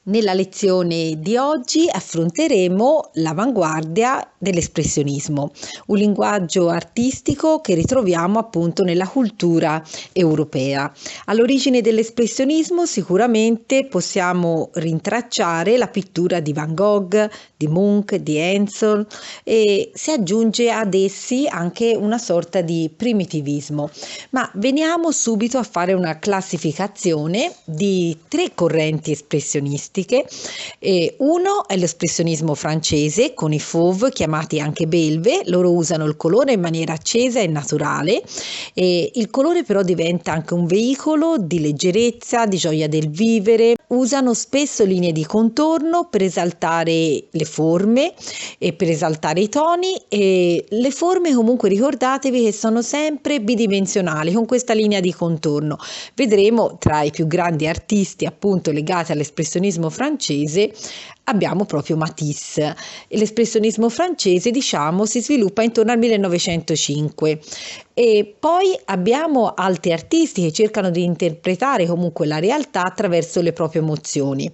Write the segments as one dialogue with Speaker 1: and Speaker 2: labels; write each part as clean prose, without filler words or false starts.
Speaker 1: Nella lezione di oggi affronteremo l'avanguardia dell'espressionismo, un linguaggio artistico che ritroviamo appunto nella cultura europea. All'origine dell'espressionismo sicuramente possiamo rintracciare la pittura di Van Gogh, di Munch, di Ensor e si aggiunge ad essi anche una sorta di primitivismo. Ma veniamo subito a fare una classificazione di tre correnti espressionistiche. Uno è l'espressionismo francese con i fauve chiamati anche belve. Loro usano il colore in maniera accesa e naturale, e il colore però diventa anche un veicolo di leggerezza, di gioia del vivere. Usano spesso linee di contorno per esaltare le forme e per esaltare i toni, e le forme comunque ricordatevi che sono sempre bidimensionali con questa linea di contorno. Vedremo tra i più grandi artisti appunto legati all'espressionismo francese abbiamo proprio Matisse. L'espressionismo francese si sviluppa intorno al 1905 e poi abbiamo altri artisti che cercano di interpretare comunque la realtà attraverso le proprie emozioni.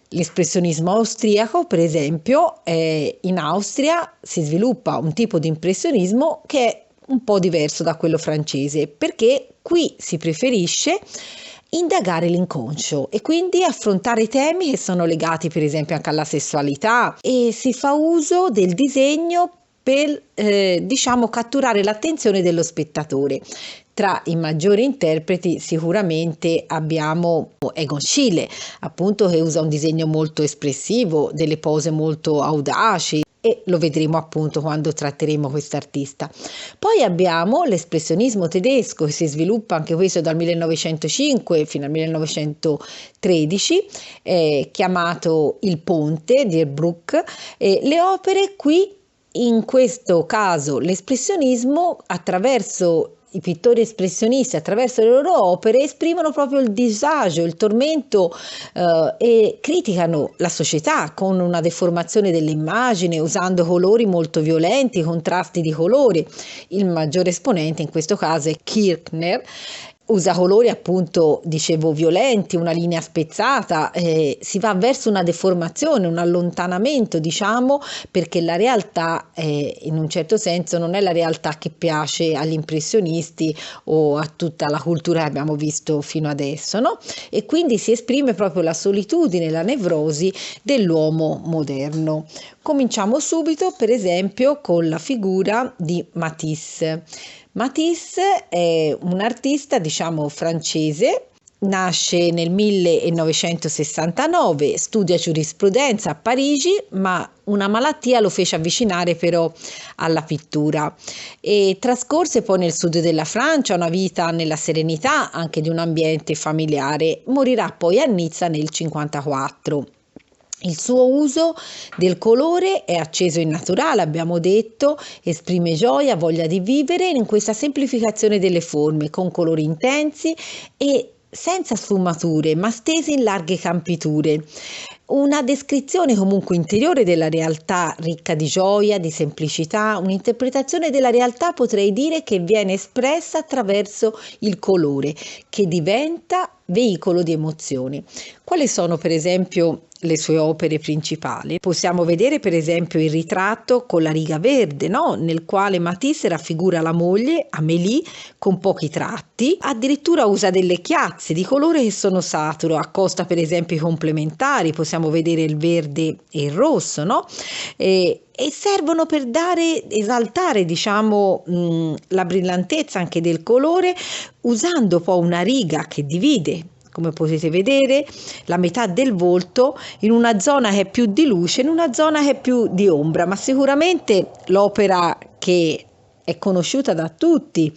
Speaker 1: L'espressionismo austriaco, per esempio, in Austria si sviluppa un tipo di impressionismo che è un po' diverso da quello francese, perché qui si preferisce indagare l'inconscio e quindi affrontare temi che sono legati per esempio anche alla sessualità, e si fa uso del disegno per catturare l'attenzione dello spettatore. Tra i maggiori interpreti sicuramente abbiamo Egon Schiele, appunto, che usa un disegno molto espressivo, delle pose molto audaci, e lo vedremo appunto quando tratteremo quest'artista. Poi abbiamo l'espressionismo tedesco, che si sviluppa anche questo dal 1905 fino al 1913, chiamato Il Ponte, Der Bruch. Le opere qui, in questo caso l'espressionismo, attraverso i pittori espressionisti, attraverso le loro opere, esprimono proprio il disagio, il tormento, e criticano la società con una deformazione dell'immagine, usando colori molto violenti, contrasti di colori. Il maggiore esponente in questo caso è Kirchner. Usa colori appunto, dicevo, violenti, una linea spezzata, si va verso una deformazione, un allontanamento, perché la realtà in un certo senso non è la realtà che piace agli impressionisti o a tutta la cultura che abbiamo visto fino adesso, no? E quindi si esprime proprio la solitudine, la nevrosi dell'uomo moderno. Cominciamo subito, per esempio, con la figura di Matisse. Matisse è un artista, francese. Nasce nel 1969, studia giurisprudenza a Parigi, ma una malattia lo fece avvicinare però alla pittura, e trascorse poi nel sud della Francia una vita nella serenità anche di un ambiente familiare. Morirà poi a Nizza nel 1954. Il suo uso del colore è acceso e naturale, abbiamo detto, esprime gioia, voglia di vivere in questa semplificazione delle forme, con colori intensi e senza sfumature, ma stesi in larghe campiture. Una descrizione comunque interiore della realtà, ricca di gioia, di semplicità, un'interpretazione della realtà, potrei dire, che viene espressa attraverso il colore, che diventa veicolo di emozioni. Quali sono per esempio le sue opere principali? Possiamo vedere per esempio il ritratto con la riga verde, no? Nel quale Matisse raffigura la moglie, Amélie, con pochi tratti, addirittura usa delle chiazze di colore che sono saturo, accosta per esempio i complementari, possiamo vedere il verde e il rosso, no? E servono per esaltare la brillantezza anche del colore, usando poi una riga che divide, come potete vedere, la metà del volto in una zona che è più di luce, in una zona che è più di ombra. Ma sicuramente l'opera che è conosciuta da tutti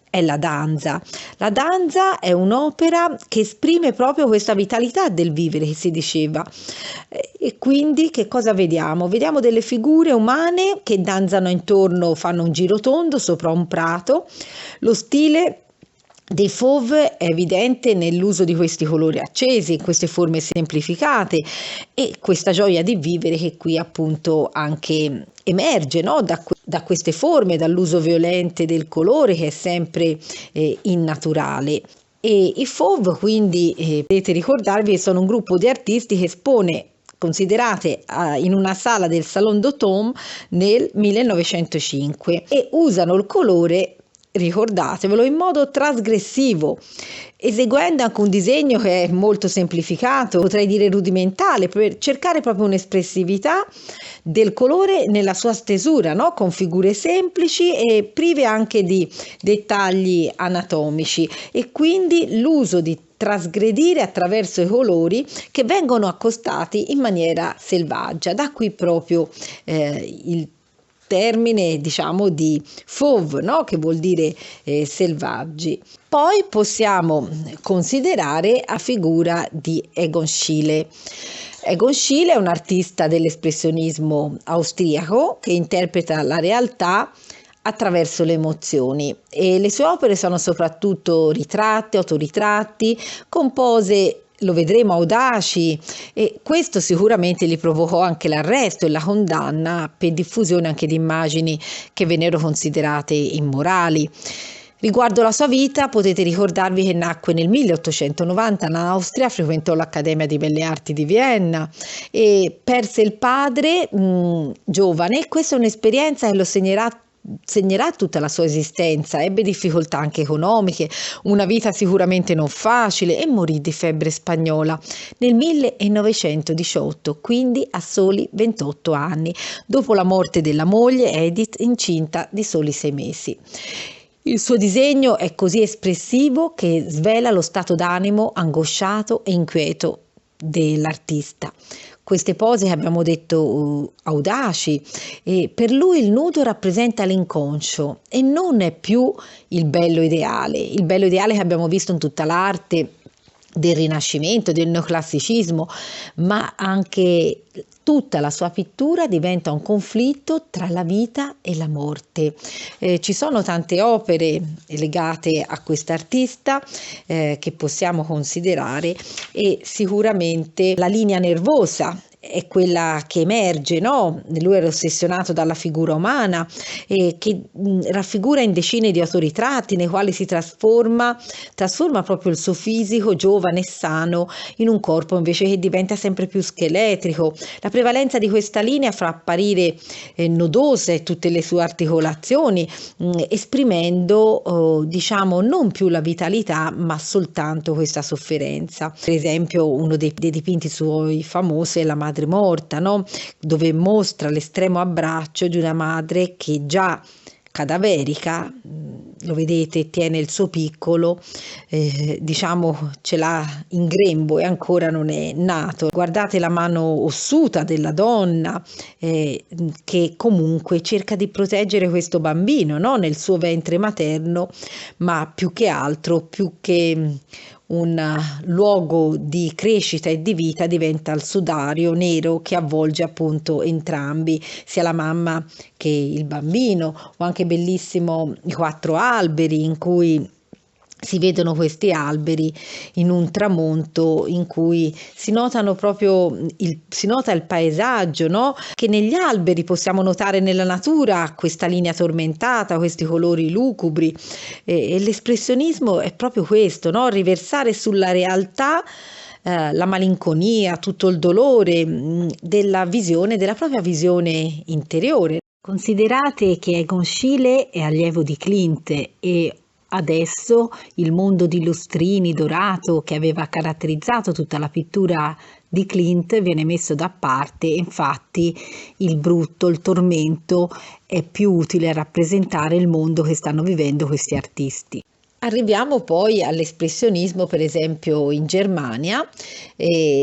Speaker 1: è La Danza. La Danza è un'opera che esprime proprio questa vitalità del vivere che si diceva. E quindi che cosa vediamo? Vediamo delle figure umane che danzano intorno, fanno un giro tondo sopra un prato. Lo stile dei fauve è evidente nell'uso di questi colori accesi, queste forme semplificate, e questa gioia di vivere che qui appunto anche emerge, no? Da queste forme, dall'uso violente del colore che è sempre innaturale. E i Fauve, quindi, potete ricordarvi, sono un gruppo di artisti che espone, considerate, in una sala del Salon d'Automne nel 1905, e usano il colore, ricordatevelo, in modo trasgressivo, eseguendo anche un disegno che è molto semplificato, potrei dire rudimentale, per cercare proprio un'espressività del colore nella sua stesura, no? Con figure semplici e prive anche di dettagli anatomici, e quindi l'uso di trasgredire attraverso i colori che vengono accostati in maniera selvaggia. Da qui proprio il termine, diciamo, di fauve, no? Che vuol dire selvaggi. Poi possiamo considerare la figura di Egon Schiele. Egon Schiele è un artista dell'espressionismo austriaco che interpreta la realtà attraverso le emozioni, e le sue opere sono soprattutto ritratti, autoritratti, con pose, lo vedremo, audaci, e questo sicuramente gli provocò anche l'arresto e la condanna per diffusione anche di immagini che vennero considerate immorali. Riguardo la sua vita, potete ricordarvi che nacque nel 1890 in Austria, frequentò l'Accademia di Belle Arti di Vienna e perse il padre giovane. Questa è un'esperienza che lo segnerà tutta la sua esistenza. Ebbe difficoltà anche economiche, una vita sicuramente non facile, e morì di febbre spagnola nel 1918, quindi a soli 28 anni, dopo la morte della moglie Edith, incinta di soli 6 mesi. Il suo disegno è così espressivo che svela lo stato d'animo angosciato e inquieto dell'artista. Queste pose che abbiamo detto audaci, e per lui il nudo rappresenta l'inconscio e non è più il bello ideale che abbiamo visto in tutta l'arte del Rinascimento, del neoclassicismo, ma anche tutta la sua pittura diventa un conflitto tra la vita e la morte. Ci sono tante opere legate a quest'artista che possiamo considerare, e sicuramente la linea nervosa è quella che emerge, no? Lui era ossessionato dalla figura umana, che raffigura in decine di autoritratti nei quali si trasforma proprio il suo fisico giovane e sano in un corpo invece che diventa sempre più scheletrico. La prevalenza di questa linea fa apparire nodose tutte le sue articolazioni, esprimendo diciamo non più la vitalità ma soltanto questa sofferenza. Per esempio uno dei dipinti suoi famosi è la madre morta, no? Dove mostra l'estremo abbraccio di una madre che già cadaverica, lo vedete, tiene il suo piccolo, diciamo ce l'ha in grembo e ancora non è nato. Guardate la mano ossuta della donna che comunque cerca di proteggere questo bambino, no? Nel suo ventre materno, ma più che altro, più che un luogo di crescita e di vita, diventa il sudario nero che avvolge appunto entrambi, sia la mamma che il bambino. O anche bellissimo i 4 alberi, in cui si vedono questi alberi in un tramonto in cui si notano proprio si nota il paesaggio, no? Che negli alberi possiamo notare nella natura questa linea tormentata, questi colori lucubri, e l'espressionismo è proprio questo, no? Riversare sulla realtà la malinconia, tutto il dolore della visione, della propria visione interiore. Considerate che Egon Schiele è allievo di Klimt, e adesso il mondo di lustrini dorato che aveva caratterizzato tutta la pittura di Klimt viene messo da parte, e infatti il brutto, il tormento è più utile a rappresentare il mondo che stanno vivendo questi artisti. Arriviamo poi all'espressionismo, per esempio in Germania.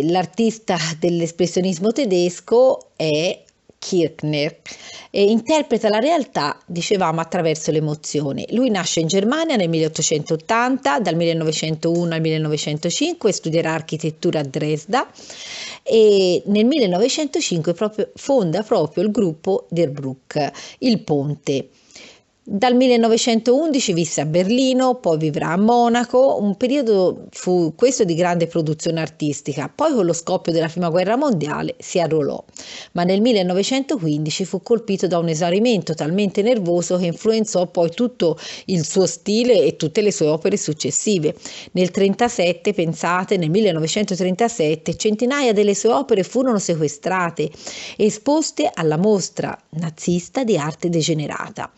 Speaker 1: L'artista dell'espressionismo tedesco è Kirchner, e interpreta la realtà, dicevamo, attraverso l'emozione. Lui nasce in Germania nel 1880, dal 1901 al 1905 studierà architettura a Dresda, e nel 1905 fonda proprio il gruppo Der Bruck, il ponte. Dal 1911 visse a Berlino, poi vivrà a Monaco, un periodo fu questo di grande produzione artistica, poi con lo scoppio della Prima Guerra Mondiale si arruolò, ma nel 1915 fu colpito da un esaurimento talmente nervoso che influenzò poi tutto il suo stile e tutte le sue opere successive. Nel 1937, pensate, nel 1937 centinaia delle sue opere furono sequestrate e esposte alla mostra nazista di arte degenerata.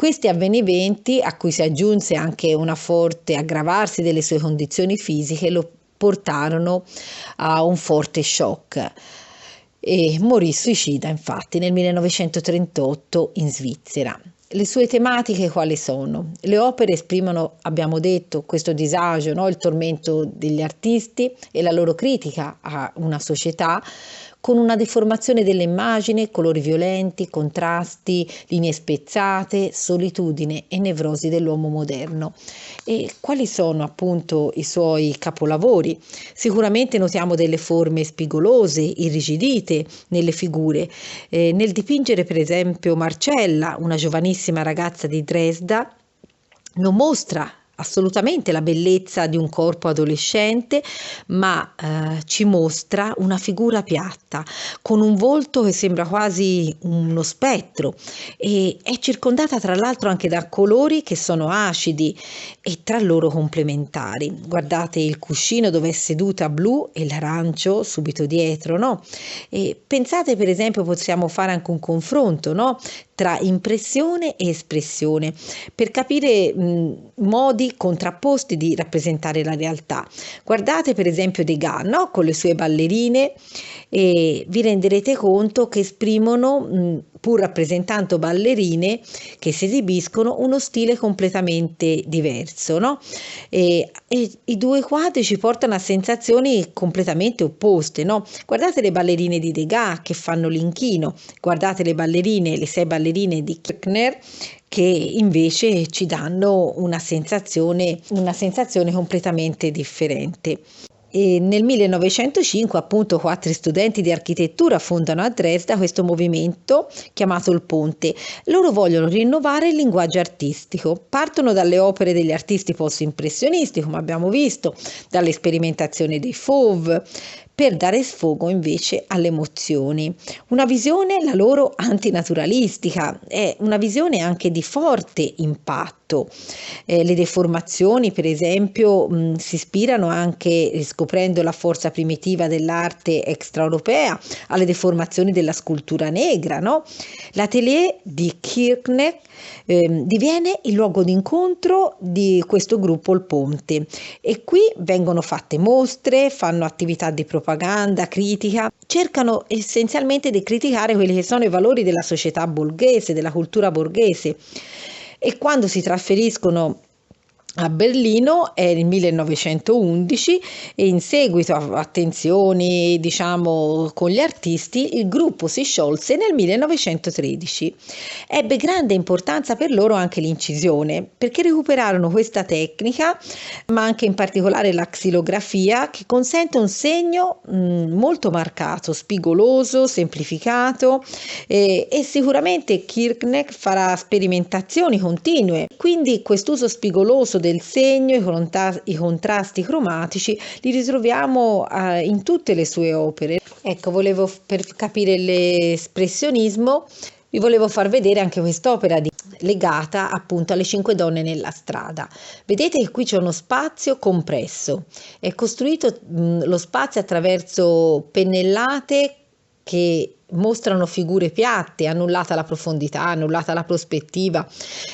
Speaker 1: Questi avvenimenti, a cui si aggiunse anche una forte aggravarsi delle sue condizioni fisiche, lo portarono a un forte shock e morì suicida infatti nel 1938 in Svizzera. Le sue tematiche quali sono? Le opere esprimono, abbiamo detto, questo disagio, no? Il tormento degli artisti e la loro critica a una società con una deformazione dell'immagine, colori violenti, contrasti, linee spezzate, solitudine e nevrosi dell'uomo moderno. E quali sono appunto i suoi capolavori? Sicuramente notiamo delle forme spigolose, irrigidite nelle figure. Nel dipingere per esempio Marcella, una giovanissima ragazza di Dresda, non mostra assolutamente la bellezza di un corpo adolescente, ma ci mostra una figura piatta, con un volto che sembra quasi uno spettro e è circondata tra l'altro anche da colori che sono acidi e tra loro complementari. Guardate il cuscino dove è seduta blu e l'arancio subito dietro, no? E pensate per esempio, possiamo fare anche un confronto, no? Tra impressione e espressione per capire modi contrapposti di rappresentare la realtà. Guardate per esempio Degas, no? Con le sue ballerine e vi renderete conto che esprimono, pur rappresentando ballerine che si esibiscono, uno stile completamente diverso, no? E i due quadri ci portano a sensazioni completamente opposte, no? Guardate le ballerine di Degas che fanno l'inchino, guardate le ballerine, le 6 ballerine di Kirchner che invece ci danno una sensazione completamente differente. E nel 1905 appunto 4 studenti di architettura fondano a Dresda questo movimento chiamato il Ponte. Loro vogliono rinnovare il linguaggio artistico, partono dalle opere degli artisti post-impressionisti, come abbiamo visto, dalle sperimentazioni dei Fauve, per dare sfogo invece alle emozioni. Una visione, la loro, antinaturalistica, è una visione anche di forte impatto. Le deformazioni, per esempio, si ispirano anche, scoprendo la forza primitiva dell'arte extraeuropea, alle deformazioni della scultura negra, no? L'atelier di Kirchner diviene il luogo d'incontro di questo gruppo Il Ponte e qui vengono fatte mostre, fanno attività di propaganda, critica, cercano essenzialmente di criticare quelli che sono i valori della società borghese, della cultura borghese. E quando si trasferiscono a Berlino è nel 1911 e in seguito a tensioni, diciamo, con gli artisti, il gruppo si sciolse nel 1913. Ebbe grande importanza per loro anche l'incisione, perché recuperarono questa tecnica, ma anche in particolare la xilografia, che consente un segno molto marcato, spigoloso, semplificato e sicuramente Kirchner farà sperimentazioni continue. Quindi quest'uso spigoloso del segno, i contrasti cromatici li ritroviamo in tutte le sue opere. Ecco, per capire l'espressionismo, vi volevo far vedere anche quest'opera legata appunto alle 5 donne nella strada. Vedete che qui c'è uno spazio compresso, è costruito lo spazio attraverso pennellate che mostrano figure piatte, annullata la profondità, annullata la prospettiva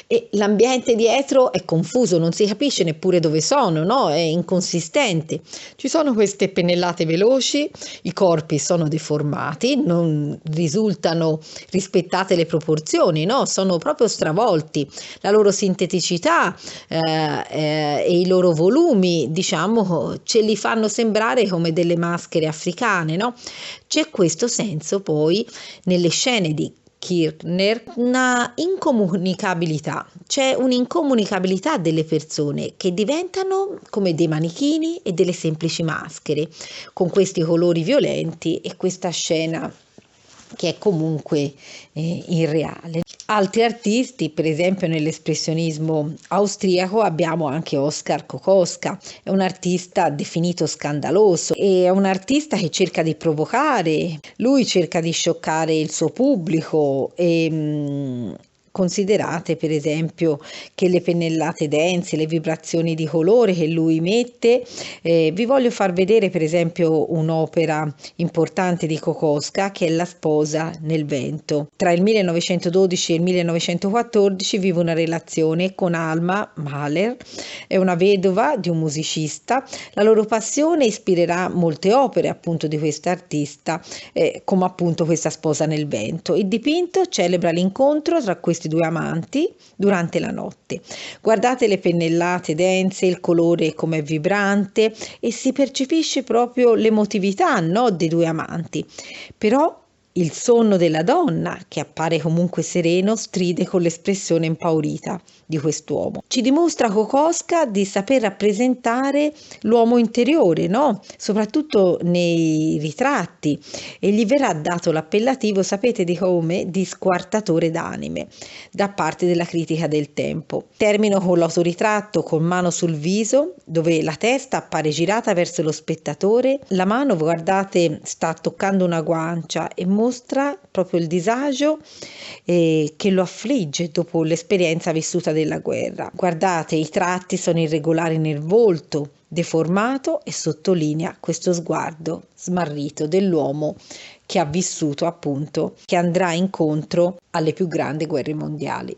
Speaker 1: e l'ambiente dietro è confuso, non si capisce neppure dove sono, no? È inconsistente. Ci sono queste pennellate veloci, i corpi sono deformati, non risultano rispettate le proporzioni, no? Sono proprio stravolti. La loro sinteticità e i loro volumi, diciamo, ce li fanno sembrare come delle maschere africane, no? C'è questo senso poi nelle scene di Kirchner, una incomunicabilità, c'è un'incomunicabilità delle persone che diventano come dei manichini e delle semplici maschere, con questi colori violenti e questa scena che è comunque irreale. Altri artisti, per esempio nell'espressionismo austriaco abbiamo anche Oskar Kokoschka, è un artista definito scandaloso, è un artista che cerca di provocare, lui cerca di scioccare il suo pubblico e considerate per esempio che le pennellate dense, le vibrazioni di colore che lui mette, vi voglio far vedere per esempio un'opera importante di Kokoschka che è La sposa nel vento. Tra il 1912 e il 1914 vive una relazione con Alma Mahler, è una vedova di un musicista. La loro passione ispirerà molte opere appunto di quest'artista, come appunto questa sposa nel vento. Il dipinto celebra l'incontro tra questi due amanti durante la notte. Guardate le pennellate dense, il colore com'è vibrante e si percepisce proprio l'emotività, no, dei due amanti. Però il sonno della donna, che appare comunque sereno, stride con l'espressione impaurita di quest'uomo. Ci dimostra Kokoschka di saper rappresentare l'uomo interiore, no? Soprattutto nei ritratti, e gli verrà dato l'appellativo, sapete di come? Di squartatore d'anime da parte della critica del tempo. Termino con l'autoritratto con mano sul viso, dove la testa appare girata verso lo spettatore, la mano, guardate, sta toccando una guancia e mostra proprio il disagio che lo affligge dopo l'esperienza vissuta della guerra. Guardate, i tratti sono irregolari nel volto, deformato, e sottolinea questo sguardo smarrito dell'uomo che ha vissuto appunto, che andrà incontro alle più grandi guerre mondiali.